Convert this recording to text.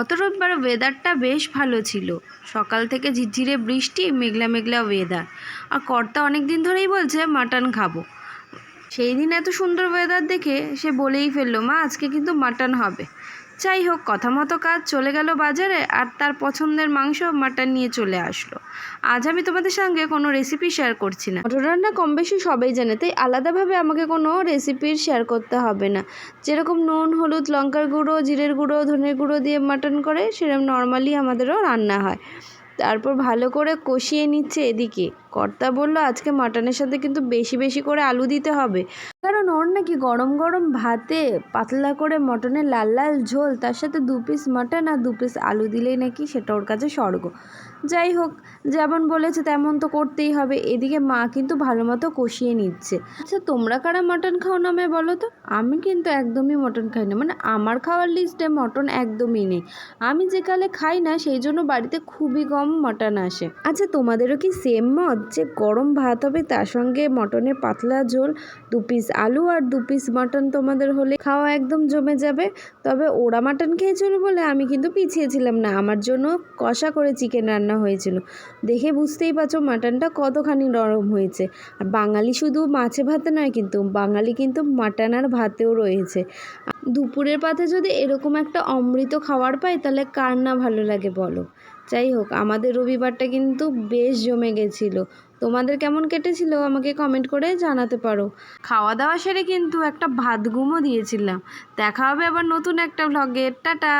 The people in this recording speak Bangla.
গত রোববার ওয়েদারটা বেশ ভালো ছিল। সকাল থেকে ঝিরঝিরে বৃষ্টি, মেঘলা মেঘলা ওয়েদার। আর কর্তা অনেক দিন ধরেই বলছে মাটন খাবো। সেই দিন এত সুন্দর ওয়েদার দেখে সে বলেই ফেললো, মা আজকে কিন্তু মাটন হবে। যাই হোক, কথা মতো কাজ, চলে গেল বাজারে আর তার পছন্দের মাংস মাটন নিয়ে চলে আসলো। আজ আমি তোমাদের সঙ্গে কোনো রেসিপি শেয়ার করছি না। মটন রান্না কম বেশি সবাই জানে, তাই আলাদাভাবে আমাকে কোনো রেসিপির শেয়ার করতে হবে না। যেরকম নুন, হলুদ, লঙ্কার গুঁড়ো, জিরের গুঁড়ো, ধনের গুঁড়ো দিয়ে মাটন করে, সেরকম নর্মালি আমাদেরও রান্না হয়। তারপর ভালো করে কষিয়ে নিচ্ছে এদিকে। কর্তা বলল আজকে মাটনের সাথে কিন্তু বেশি বেশি করে আলু দিতে হবে, কারণ ওর নাকি গরম গরম ভাতে পাতলা করে মটনের লাল লাল ঝোল, তার সাথে 2 পিস মাটন আর 2 পিস আলু দিলেই নাকি সেটা ওর কাছে স্বর্গ। যাই হোক, যেমন বলেছে তেমন তো করতেই হবে। এদিকে মা কিন্তু ভালো মতো কষিয়ে নিচ্ছে। আচ্ছা, তোমরা কারা মটন খাও না আমায় বলো তো? আমি কিন্তু একদমই মটন খাই না, মানে আমার খাওয়ার লিস্টে মটন একদমই নেই। আমি যেকালে খাই না সেই জন্য বাড়িতে খুবই কম মটন আসে। আচ্ছা, তোমাদেরও কি সেম মত যে গরম ভাত হবে, তার সঙ্গে মটনের পাতলা ঝোল, 2 পিস আলু আর 2 পিস মাটন তোমাদের হলে খাওয়া একদম জমে যাবে? তবে ওরা মাটন খেয়েছিল বলে আমি কিন্তু পিছিয়েছিলাম না, আমার জন্য কষা করে চিকেন রান্না হয়েছিল। দেখে বুঝতেই পারছো মাটনটা কতখানি নরম হয়েছে। আর বাঙালি শুধু মাছে ভাতে নয়, কিন্তু বাঙালি কিন্তু মাটন আর ভাতেও রয়েছে। দুপুরের পাতে যদি এরকম একটা অমৃত খাবার পাই তাহলে কার না ভালো লাগে বলো। যাই হোক, আমাদের রবিবারটা কিন্তু বেশ জমে গেছিলো। তোমাদের কেমন কেটেছিল আমাকে কমেন্ট করে জানাতে পারো। খাওয়া দাওয়া সেরে কিন্তু একটা ভাত ঘুমও দিয়েছিলাম। দেখা হবে আবার নতুন একটা ভ্লগে। টাটা।